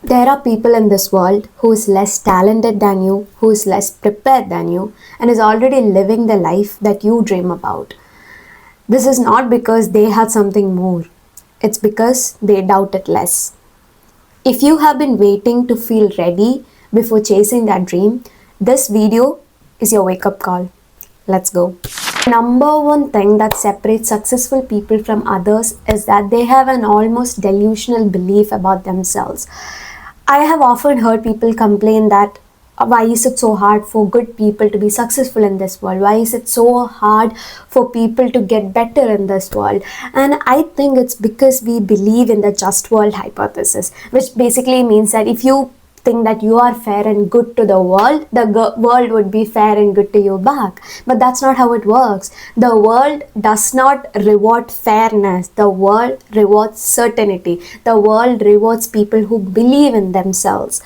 There are people in this world who is less talented than you, who is less prepared than you, and is already living the life that you dream about. This is not because they had something more, it's because they doubt it less. If you have been waiting to feel ready before chasing that dream, this video is your wake up call. Let's go. Number one thing that separates successful people from others is that they have an almost delusional belief about themselves. I have often heard people complain that why is it so hard for good people to be successful in this world? Why is it so hard for people to get better in this world? And I think it's because we believe in the just world hypothesis, which basically means that if you think that you are fair and good to the world, the world would be fair and good to you back. But that's not how it works. The world does not reward fairness. The world rewards certainty. The world rewards people who believe in themselves.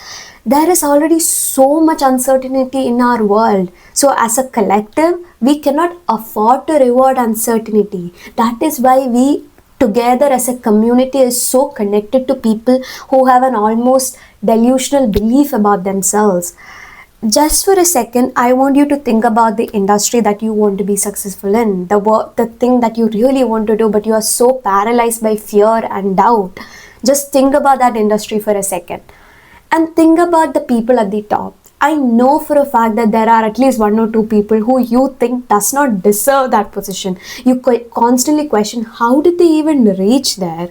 There is already so much uncertainty in our world. So as a collective, we cannot afford to reward uncertainty. That is why we together as a community is so connected to people who have an almost delusional belief about themselves. Just for a second, I want you to think about the industry that you want to be successful in, the thing that you really want to do, but you are so paralyzed by fear and doubt. Just think about that industry for a second and think about the people at the top. I know for a fact that there are at least one or two people who you think does not deserve that position. You constantly question how did they even reach there?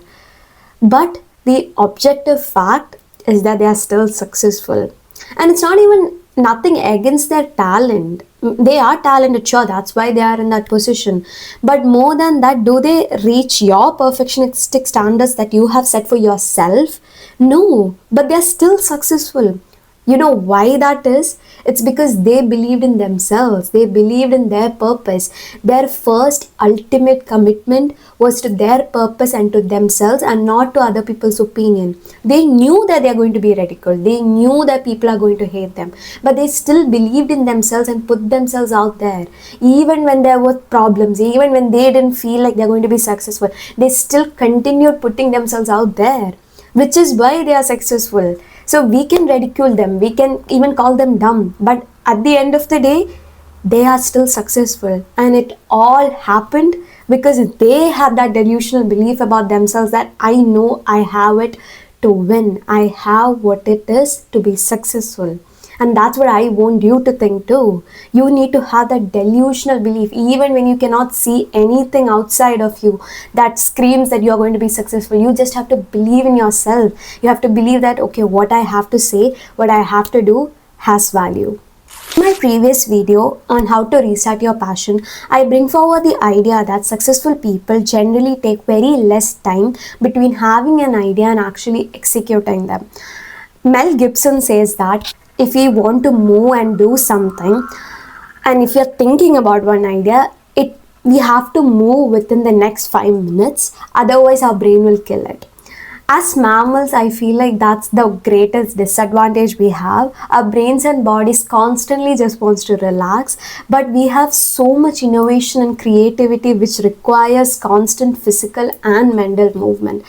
But the objective fact is that they are still successful. And it's not even nothing against their talent. They are talented, sure, that's why they are in that position. But more than that, do they reach your perfectionistic standards that you have set for yourself? No, but they're still successful. You know why that is? It's because they believed in themselves. They believed in their purpose. Their first ultimate commitment was to their purpose and to themselves and not to other people's opinion. They knew that they are going to be ridiculed. They knew that people are going to hate them. But they still believed in themselves and put themselves out there. Even when there were problems, even when they didn't feel like they're going to be successful, they still continued putting themselves out there, which is why they are successful. So we can ridicule them, we can even call them dumb, but at the end of the day, they are still successful. And it all happened because they had that delusional belief about themselves that I know I have it to win. I have what it is to be successful. And that's what I want you to think too. You need to have that delusional belief, even when you cannot see anything outside of you that screams that you are going to be successful. You just have to believe in yourself. You have to believe that, okay, what I have to say, what I have to do has value. In my previous video on how to restart your passion, I bring forward the idea that successful people generally take very less time between having an idea and actually executing them. Mel Gibson says that if we want to move and do something, and if you're thinking about one idea, we have to move within the next 5 minutes, otherwise our brain will kill it. As mammals, I feel like that's the greatest disadvantage we have. Our brains and bodies constantly just wants to relax, but we have so much innovation and creativity which requires constant physical and mental movement.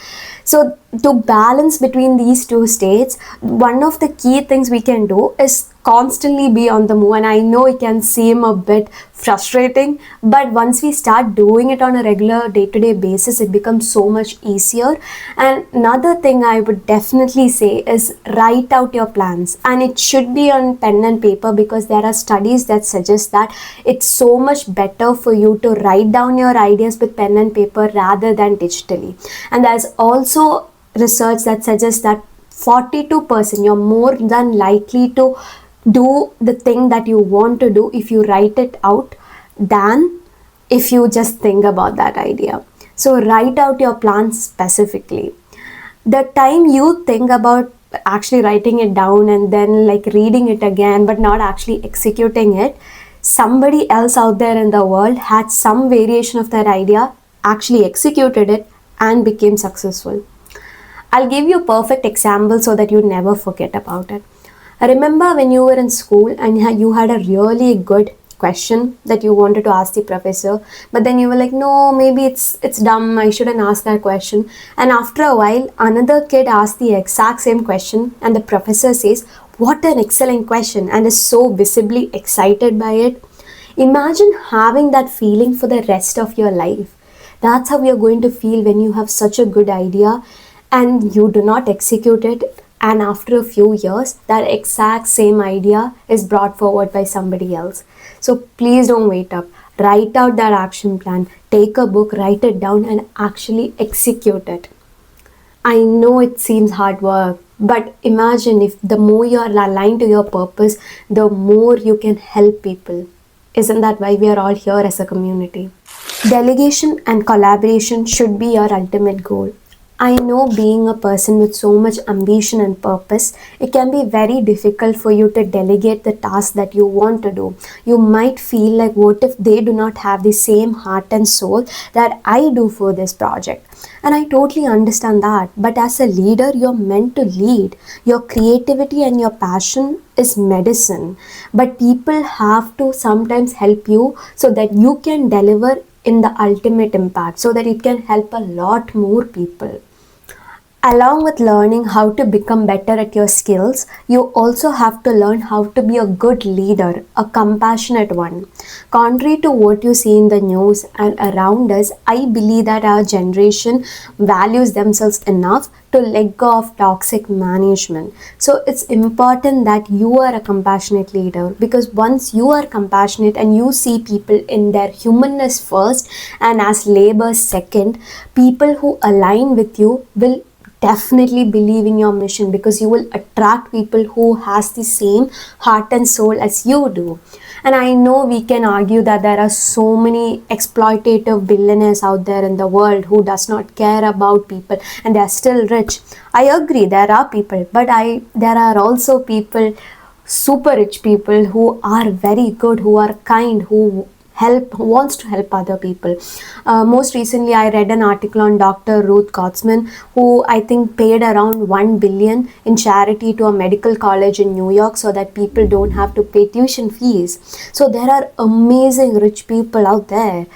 So to balance between these two states, one of the key things we can do is constantly be on the move. And I know it can seem a bit frustrating, but once we start doing it on a regular day-to-day basis, it becomes so much easier. And another thing I would definitely say is write out your plans, and it should be on pen and paper, because there are studies that suggest that it's so much better for you to write down your ideas with pen and paper rather than digitally. And there's also research that suggests that 42% you're more than likely to do the thing that you want to do if you write it out than if you just think about that idea. So write out your plans specifically. The time you think about actually writing it down and then like reading it again but not actually executing it, somebody else out there in the world had some variation of that idea, actually executed it and became successful. I'll give you a perfect example so that you never forget about it. Remember when you were in school and you had a really good question that you wanted to ask the professor, but then you were like, no, maybe it's dumb, I shouldn't ask that question. And after a while, another kid asked the exact same question, and the professor says, what an excellent question, and is so visibly excited by it. Imagine having that feeling for the rest of your life. That's how you're going to feel when you have such a good idea and you do not execute it, and after a few years that exact same idea is brought forward by somebody else. So please don't wait up. Write out that action plan, take a book, write it down, and actually execute it. I know it seems hard work, but imagine if the more you are aligned to your purpose, the more you can help people. Isn't that why we are all here as a community? Delegation and collaboration should be your ultimate goal. I know, being a person with so much ambition and purpose, it can be very difficult for you to delegate the task that you want to do. You might feel like, what if they do not have the same heart and soul that I do for this project? And I totally understand that. But as a leader, you're meant to lead. Your creativity and your passion is medicine. But people have to sometimes help you so that you can deliver in the ultimate impact, so that it can help a lot more people. Along with learning how to become better at your skills, you also have to learn how to be a good leader, a compassionate one. Contrary to what you see in the news and around us, I believe that our generation values themselves enough to let go of toxic management. So it's important that you are a compassionate leader, because once you are compassionate and you see people in their humanness first and as labor second, people who align with you will definitely believe in your mission, because you will attract people who has the same heart and soul as you do. And I know we can argue that there are so many exploitative billionaires out there in the world who does not care about people and they are still rich. I agree, there are people, but there are also people, super rich people, who are very good, who are kind, who wants to help other people. Most recently, I read an article on Dr. Ruth Gottsman, who I think paid around 1 billion in charity to a medical college in New York so that people don't have to pay tuition fees. So there are amazing rich people out there.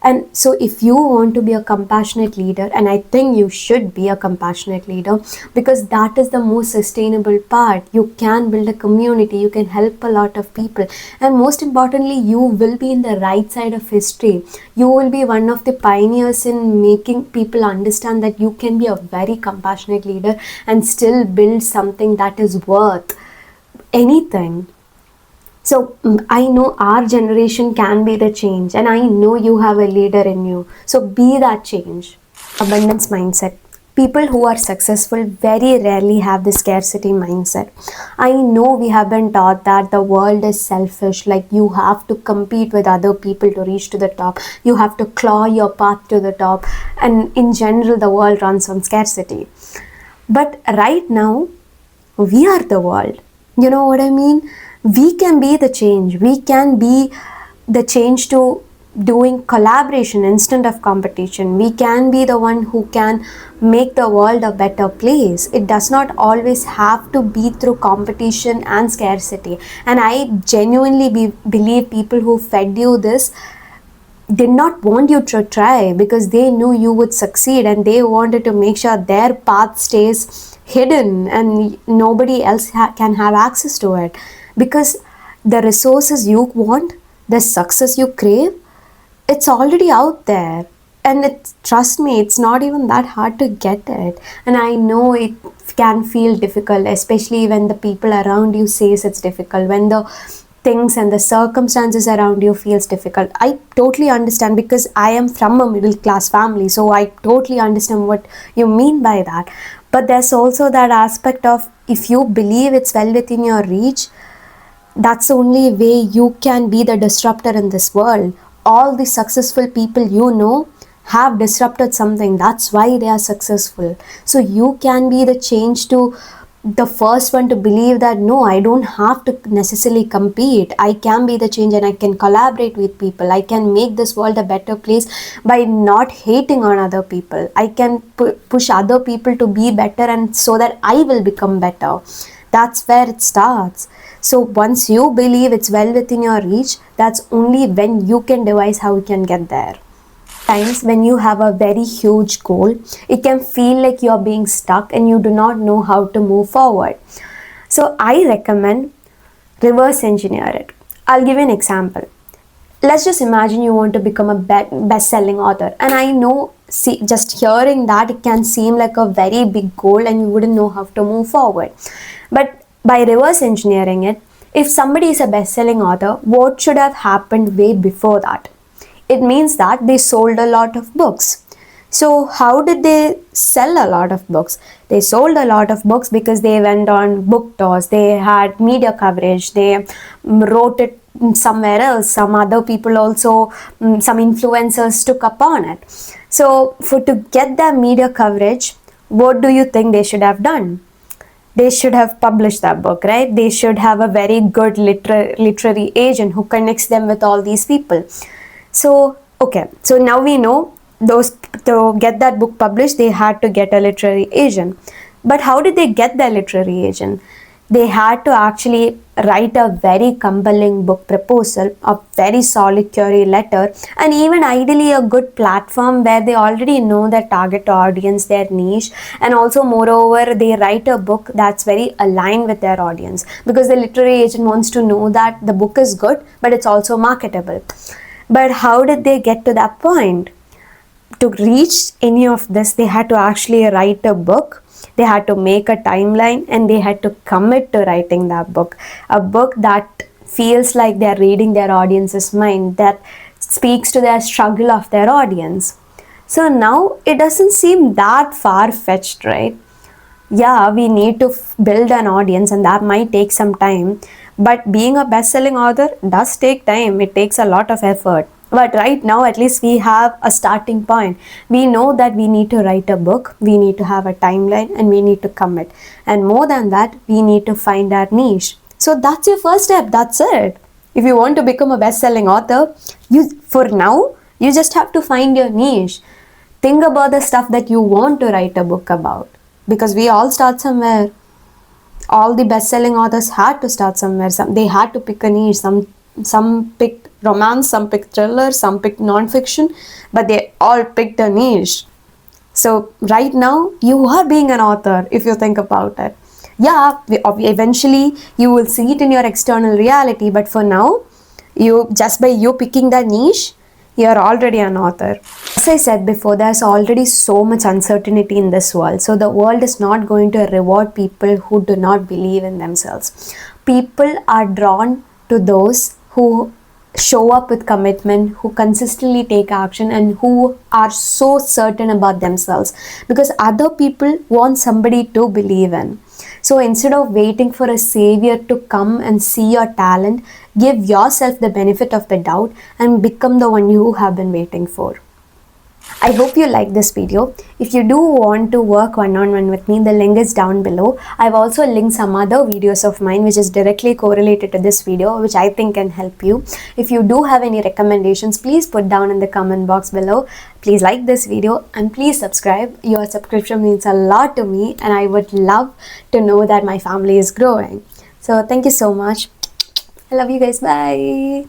And so if you want to be a compassionate leader, and I think you should be a compassionate leader, because that is the most sustainable part. You can build a community, you can help a lot of people, and most importantly, you will be in the right side of history. You will be one of the pioneers in making people understand that you can be a very compassionate leader and still build something that is worth anything. So I know our generation can be the change, and I know you have a leader in you. So be that change. Abundance mindset. People who are successful very rarely have the scarcity mindset. I know we have been taught that the world is selfish, like you have to compete with other people to reach to the top. You have to claw your path to the top. And in general, the world runs on scarcity. But right now, we are the world. You know what I mean? We can be the change. We can be the change to doing collaboration instead of competition. We can be the one who can make the world a better place. It does not always have to be through competition and scarcity. And I genuinely believe people who fed you this did not want you to try, because they knew you would succeed, and they wanted to make sure their path stays hidden and nobody else can have access to it. Because the resources you want, the success you crave, it's already out there. And trust me, it's not even that hard to get it. And I know it can feel difficult, especially when the people around you says it's difficult, when the things and the circumstances around you feels difficult. I totally understand, because I am from a middle class family, so I totally understand what you mean by that. But there's also that aspect of, if you believe it's well within your reach, that's the only way you can be the disruptor in this world. All the successful people you know have disrupted something. That's why they are successful. So you can be the change to the first one to believe that, no, I don't have to necessarily compete. I can be the change, and I can collaborate with people. I can make this world a better place by not hating on other people. I can push other people to be better, and so that I will become better. That's where it starts. So once you believe it's well within your reach, that's only when you can devise how you can get there. Times when you have a very huge goal, it can feel like you're being stuck and you do not know how to move forward. So I recommend reverse engineer it. I'll give you an example. Let's just imagine you want to become a best-selling author, and I know, see, just hearing that, it can seem like a very big goal and you wouldn't know how to move forward. But by reverse engineering it, if somebody is a best-selling author, what should have happened way before that? It means that they sold a lot of books. So how did they sell a lot of books? They sold a lot of books because they went on book tours, they had media coverage, they wrote it somewhere else. Some other people also, some influencers took upon it. So to get the media coverage, what do you think they should have done? They should have published that book, right? They should have a very good literary agent who connects them with all these people. So, okay, so now we know those, to get that book published, they had to get a literary agent. But how did they get the literary agent? They had to actually write a very compelling book proposal, a very solid query letter, and even ideally a good platform where they already know their target audience, their niche, and also moreover they write a book that's very aligned with their audience, because the literary agent wants to know that the book is good but it's also marketable. But how did they get to that point? To reach any of this, they had to actually write a book, they had to make a timeline, and they had to commit to writing that book. A book that feels like they're reading their audience's mind, that speaks to their struggle of their audience. So now it doesn't seem that far-fetched, right? Yeah, we need to build an audience and that might take some time, but being a best-selling author does take time. It takes a lot of effort. But right now, at least we have a starting point. We know that we need to write a book, we need to have a timeline, and we need to commit. And more than that, we need to find our niche. So that's your first step. That's it. If you want to become a best-selling author, for now, you just have to find your niche. Think about the stuff that you want to write a book about. Because we all start somewhere. All the best-selling authors had to start somewhere. They had to pick a niche. Some picked romance, some picked thriller, some picked non-fiction, but they all picked a niche. So right now, you are being an author if you think about it. Yeah, eventually you will see it in your external reality, but for now, just by you picking that niche, you are already an author. As I said before, there's already so much uncertainty in this world. So the world is not going to reward people who do not believe in themselves. People are drawn to those who show up with commitment, who consistently take action, and who are so certain about themselves, because other people want somebody to believe in. So instead of waiting for a savior to come and see your talent, give yourself the benefit of the doubt and become the one you have been waiting for. I hope you like this video. If you do want to work one-on-one with me, the link is down below. I've also linked some other videos of mine which is directly correlated to this video, which I think can help you. If you do have any recommendations, please put down in the comment box below. Please like this video and please subscribe. Your subscription means a lot to me and I would love to know that my family is growing. So thank you so much. I love you guys. Bye.